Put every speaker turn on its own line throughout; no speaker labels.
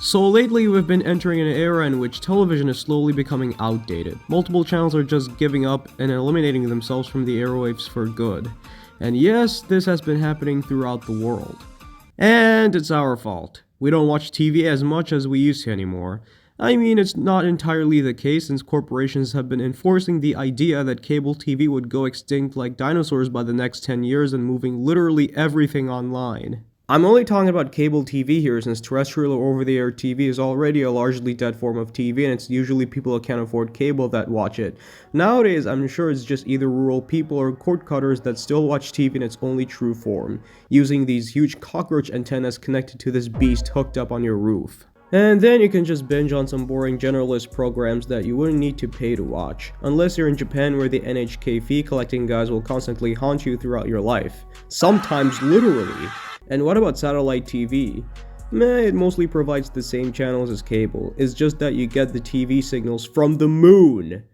So lately we've been entering an era in which television is slowly becoming outdated. Multiple channels are just giving up and eliminating themselves from the airwaves for good. And yes, this has been happening throughout the world. And it's our fault. We don't watch TV as much as we used to anymore. I mean, it's not entirely the case since corporations have been enforcing the idea that cable TV would go extinct like dinosaurs by the next 10 years and moving literally everything online. I'm only talking about cable TV here since terrestrial or over-the-air TV is already a largely dead form of TV and it's usually people who can't afford cable that watch it. Nowadays, I'm sure it's just either rural people or cord cutters that still watch TV in its only true form, using these huge cockroach antennas connected to this beast hooked up on your roof. And then you can just binge on some boring generalist programs that you wouldn't need to pay to watch, unless you're in Japan where the NHK fee collecting guys will constantly haunt you throughout your life. Sometimes literally. And what about satellite TV? Meh, it mostly provides the same channels as cable, it's just that you get the TV signals from the moon!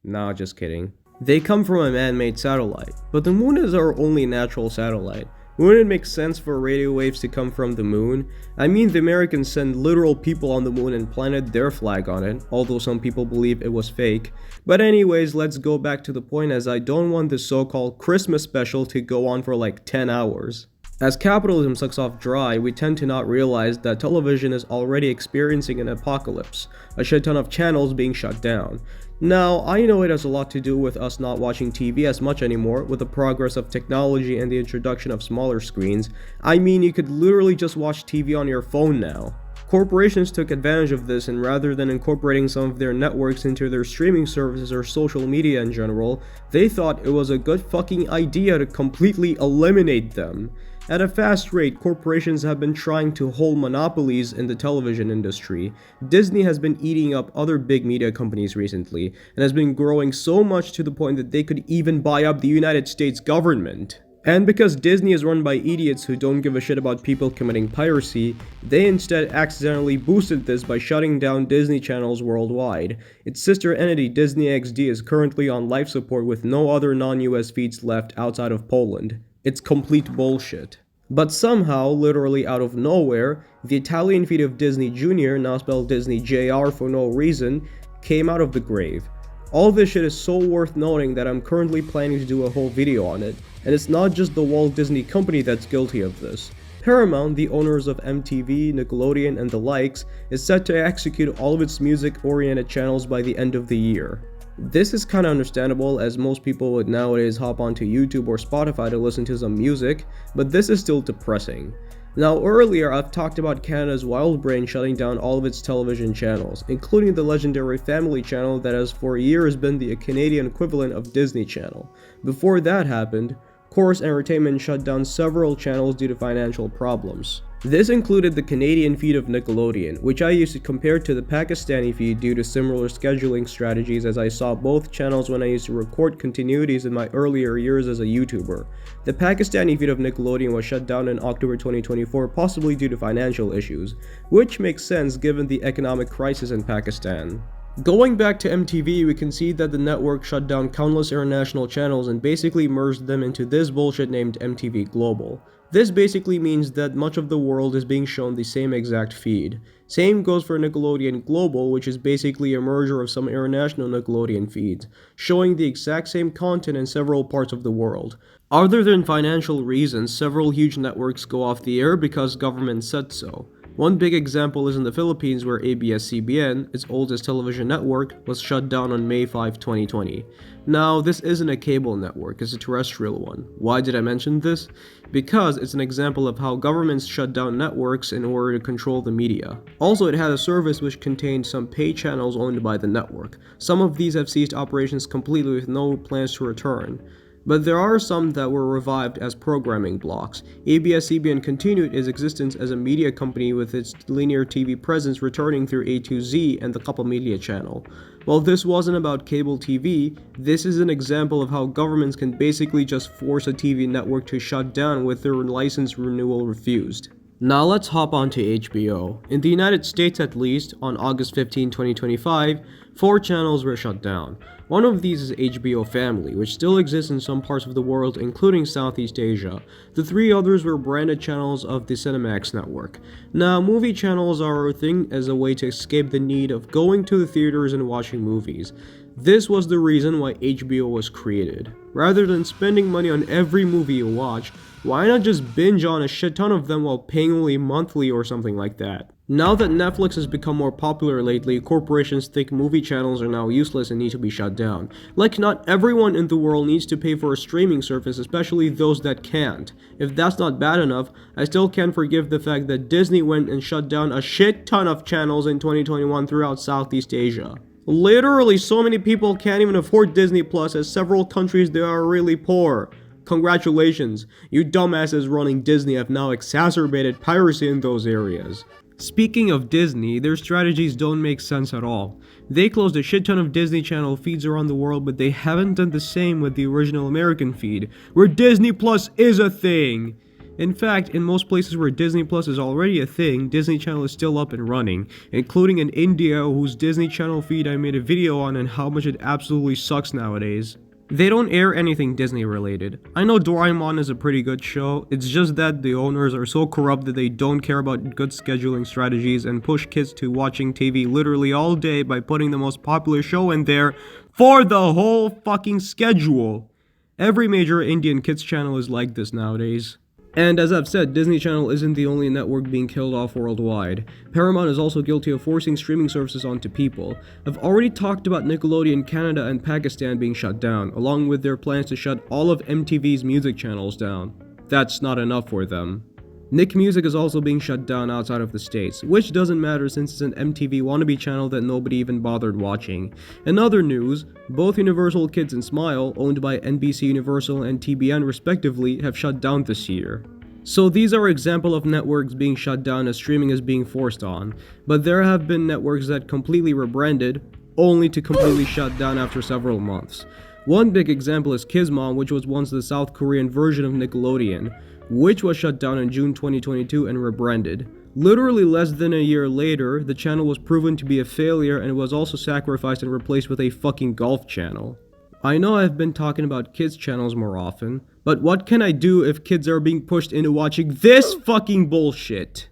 Nah, just kidding. They come from a man-made satellite, but the moon is our only natural satellite. Wouldn't it make sense for radio waves to come from the moon? I mean, the Americans sent literal people on the moon and planted their flag on it, although some people believe it was fake. But anyways, let's go back to the point as I don't want this so-called Christmas special to go on for like 10 hours. As capitalism sucks off dry, we tend to not realize that television is already experiencing an apocalypse, a shit ton of channels being shut down. Now, I know it has a lot to do with us not watching TV as much anymore with the progress of technology and the introduction of smaller screens. I mean, you could literally just watch TV on your phone now. Corporations took advantage of this and rather than incorporating some of their networks into their streaming services or social media in general, they thought it was a good fucking idea to completely eliminate them. At a fast rate, corporations have been trying to hold monopolies in the television industry. Disney has been eating up other big media companies recently, and has been growing so much to the point that they could even buy up the United States government. And because Disney is run by idiots who don't give a shit about people committing piracy, they instead accidentally boosted this by shutting down Disney channels worldwide. Its sister entity Disney XD is currently on life support with no other non-US feeds left outside of Poland. It's complete bullshit. But somehow, literally out of nowhere, the Italian feed of Disney Jr., now spelled Disney JR for no reason, came out of the grave. All this shit is so worth noting that I'm currently planning to do a whole video on it, and it's not just the Walt Disney Company that's guilty of this. Paramount, the owners of MTV, Nickelodeon, and the likes, is set to execute all of its music-oriented channels by the end of the year. This is kinda understandable as most people would nowadays hop onto YouTube or Spotify to listen to some music, but this is still depressing. Now earlier I've talked about Canada's Wild Brain shutting down all of its television channels, including the legendary Family Channel that has for years been the Canadian equivalent of Disney Channel. Before that happened, Corus Entertainment shut down several channels due to financial problems. This included the Canadian feed of Nickelodeon, which I used to compare to the Pakistani feed due to similar scheduling strategies as I saw both channels when I used to record continuities in my earlier years as a YouTuber. The Pakistani feed of Nickelodeon was shut down in October 2024 possibly due to financial issues, which makes sense given the economic crisis in Pakistan. Going back to MTV, we can see that the network shut down countless international channels and basically merged them into this bullshit named MTV Global. This basically means that much of the world is being shown the same exact feed. Same goes for Nickelodeon Global, which is basically a merger of some international Nickelodeon feeds, showing the exact same content in several parts of the world. Other than financial reasons, several huge networks go off the air because government said so. One big example is in the Philippines where ABS-CBN, its oldest television network, was shut down on May 5, 2020. Now, this isn't a cable network, it's a terrestrial one. Why did I mention this? Because it's an example of how governments shut down networks in order to control the media. Also, it had a service which contained some paid channels owned by the network. Some of these have ceased operations completely with no plans to return. But there are some that were revived as programming blocks. ABS-CBN continued its existence as a media company with its linear TV presence returning through A2Z and the Kappa Media channel. While this wasn't about cable TV, this is an example of how governments can basically just force a TV network to shut down with their license renewal refused. Now let's hop on to HBO. In the United States at least, on August 15, 2025, 4 channels were shut down. One of these is HBO Family, which still exists in some parts of the world, including Southeast Asia. The 3 others were branded channels of the Cinemax network. Now, movie channels are a thing as a way to escape the need of going to the theaters and watching movies. This was the reason why HBO was created. Rather than spending money on every movie you watch, why not just binge on a shit ton of them while paying only monthly or something like that? Now that Netflix has become more popular lately, corporations think movie channels are now useless and need to be shut down. Like, not everyone in the world needs to pay for a streaming service, especially those that can't. If that's not bad enough, I still can't forgive the fact that Disney went and shut down a shit ton of channels in 2021 throughout Southeast Asia. Literally, so many people can't even afford Disney Plus, as several countries they are really poor. Congratulations, you dumbasses running Disney have now exacerbated piracy in those areas. Speaking of Disney, their strategies don't make sense at all. They closed a shit ton of Disney Channel feeds around the world, but they haven't done the same with the original American feed, where Disney Plus is a thing. In fact, in most places where Disney Plus is already a thing, Disney Channel is still up and running, including in India, whose Disney Channel feed I made a video on and how much it absolutely sucks nowadays. They don't air anything Disney related. I know Doraemon is a pretty good show, it's just that the owners are so corrupt that they don't care about good scheduling strategies and push kids to watching TV literally all day by putting the most popular show in there for the whole fucking schedule. Every major Indian kids channel is like this nowadays. And as I've said, Disney Channel isn't the only network being killed off worldwide. Paramount is also guilty of forcing streaming services onto people. I've already talked about Nickelodeon Canada and Pakistan being shut down, along with their plans to shut all of MTV's music channels down. That's not enough for them. Nick Music is also being shut down outside of the States, which doesn't matter since it's an MTV wannabe channel that nobody even bothered watching. In other news, both Universal Kids and Smile, owned by NBC Universal and TBN respectively, have shut down this year. So these are examples of networks being shut down as streaming is being forced on, but there have been networks that completely rebranded, only to completely shut down after several months. One big example is Kizmom, which was once the South Korean version of Nickelodeon, which was shut down in June 2022 and rebranded. Literally less than a year later, the channel was proven to be a failure and was also sacrificed and replaced with a fucking golf channel. I know I've been talking about kids channels more often, but what can I do if kids are being pushed into watching this fucking bullshit?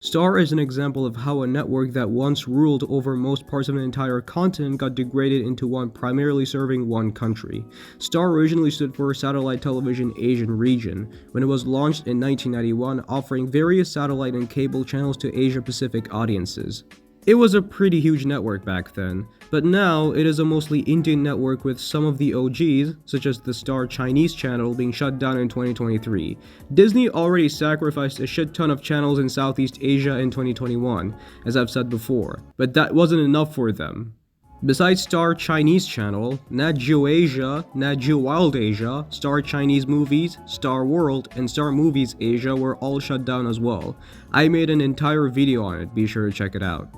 Star is an example of how a network that once ruled over most parts of an entire continent got degraded into one primarily serving one country. Star originally stood for Satellite Television Asian Region, when it was launched in 1991, offering various satellite and cable channels to Asia-Pacific audiences. It was a pretty huge network back then, but now it is a mostly Indian network with some of the OGs, such as the Star Chinese channel, being shut down in 2023. Disney already sacrificed a shit ton of channels in Southeast Asia in 2021, as I've said before, but that wasn't enough for them. Besides Star Chinese channel, Nat Geo Asia, Nat Geo Wild Asia, Star Chinese Movies, Star World, and Star Movies Asia were all shut down as well. I made an entire video on it, be sure to check it out.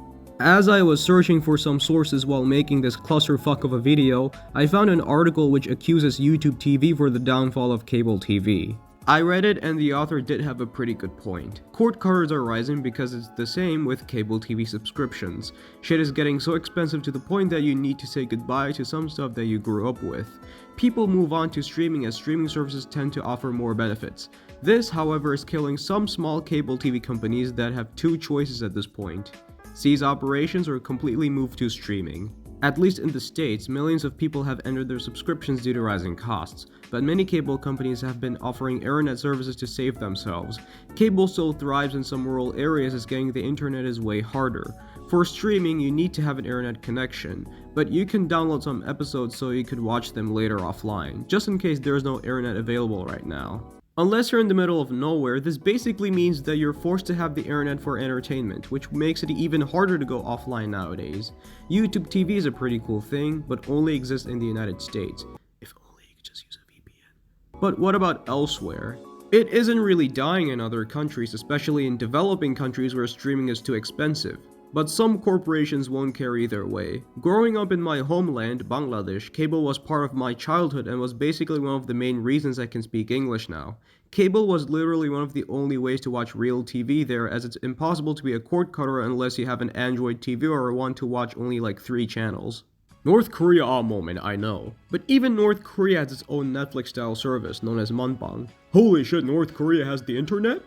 As I was searching for some sources while making this clusterfuck of a video, I found an article which accuses YouTube TV for the downfall of cable TV. I read it and the author did have a pretty good point. Cord cutters are rising because it's the same with cable TV subscriptions. Shit is getting so expensive to the point that you need to say goodbye to some stuff that you grew up with. People move on to streaming as streaming services tend to offer more benefits. This, however, is killing some small cable TV companies that have two choices at this point: cease operations or completely move to streaming. At least in the States, millions of people have ended their subscriptions due to rising costs, but many cable companies have been offering internet services to save themselves. Cable still thrives in some rural areas as getting the internet is way harder. For streaming, you need to have an internet connection, but you can download some episodes so you could watch them later offline, just in case there is no internet available right now. Unless you're in the middle of nowhere, this basically means that you're forced to have the internet for entertainment, which makes it even harder to go offline nowadays. YouTube TV is a pretty cool thing, but only exists in the United States. If only you could just use a VPN. But what about elsewhere? It isn't really dying in other countries, especially in developing countries where streaming is too expensive. But some corporations won't care either way. Growing up in my homeland, Bangladesh, cable was part of my childhood and was basically one of the main reasons I can speak English now. Cable was literally one of the only ways to watch real TV there, as it's impossible to be a cord cutter unless you have an Android TV or want to watch only like 3 channels. North Korea moment, I know. But even North Korea has its own Netflix-style service known as Manbang. Holy shit, North Korea has the internet?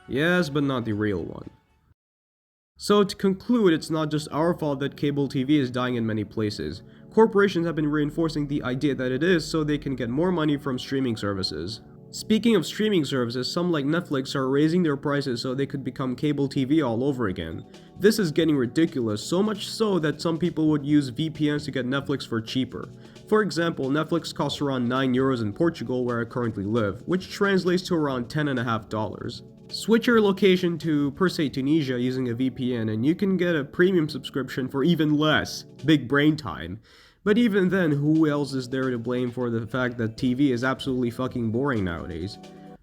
Yes, but not the real one. So to conclude, it's not just our fault that cable TV is dying in many places. Corporations have been reinforcing the idea that it is so they can get more money from streaming services. Speaking of streaming services, some like Netflix are raising their prices so they could become cable TV all over again. This is getting ridiculous, so much so that some people would use VPNs to get Netflix for cheaper. For example, Netflix costs around €9 in Portugal where I currently live, which translates to around $10.50. Switch your location to, per se, Tunisia using a VPN and you can get a premium subscription for even less. Big brain time. But even then, who else is there to blame for the fact that TV is absolutely fucking boring nowadays?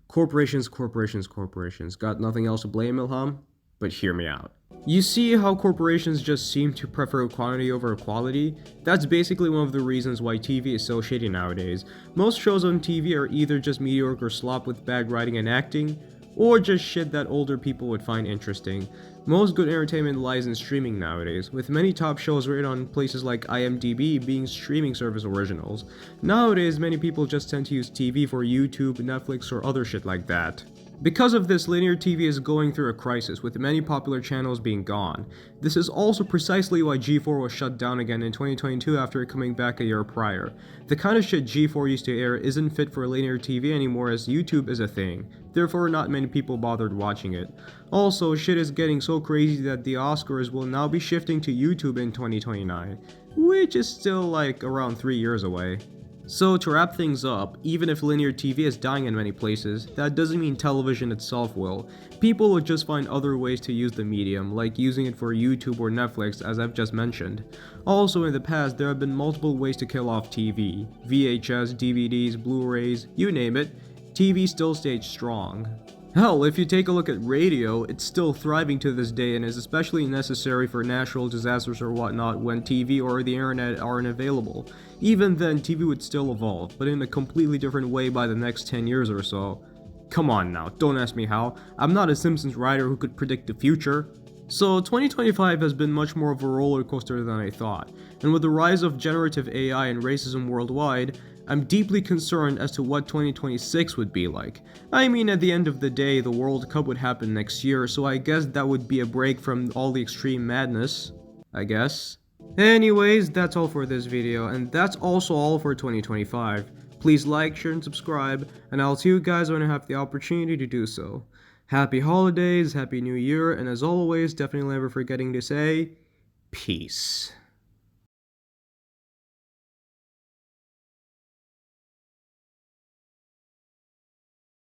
Corporations. Got nothing else to blame, Ilham? But hear me out. You see how corporations just seem to prefer quantity over quality? That's basically one of the reasons why TV is so shitty nowadays. Most shows on TV are either just mediocre slop with bad writing and acting, or just shit that older people would find interesting. Most good entertainment lies in streaming nowadays, with many top shows rated on places like IMDb being streaming service originals. Nowadays, many people just tend to use TV for YouTube, Netflix, or other shit like that. Because of this, linear TV is going through a crisis, with many popular channels being gone. This is also precisely why G4 was shut down again in 2022 after coming back a year prior. The kind of shit G4 used to air isn't fit for linear TV anymore, as YouTube is a thing. Therefore, not many people bothered watching it. Also, shit is getting so crazy that the Oscars will now be shifting to YouTube in 2029, which is still like around 3 years away. So to wrap things up, even if linear TV is dying in many places, that doesn't mean television itself will. People will just find other ways to use the medium, like using it for YouTube or Netflix as I've just mentioned. Also in the past, there have been multiple ways to kill off TV. VHS, DVDs, Blu-rays, you name it, TV still stayed strong. Hell, if you take a look at radio, it's still thriving to this day and is especially necessary for natural disasters or whatnot when TV or the internet aren't available. Even then, TV would still evolve, but in a completely different way by the next 10 years or so. Come on now, don't ask me how. I'm not a Simpsons writer who could predict the future. So 2025 has been much more of a roller coaster than I thought, and with the rise of generative AI and racism worldwide, I'm deeply concerned as to what 2026 would be like. I mean, at the end of the day, the World Cup would happen next year, so I guess that would be a break from all the extreme madness, I guess. Anyways, that's all for this video, and that's also all for 2025. Please like, share, and subscribe, and I'll see you guys when I have the opportunity to do so. Happy holidays, happy new year, and as always, definitely never forgetting to say, peace.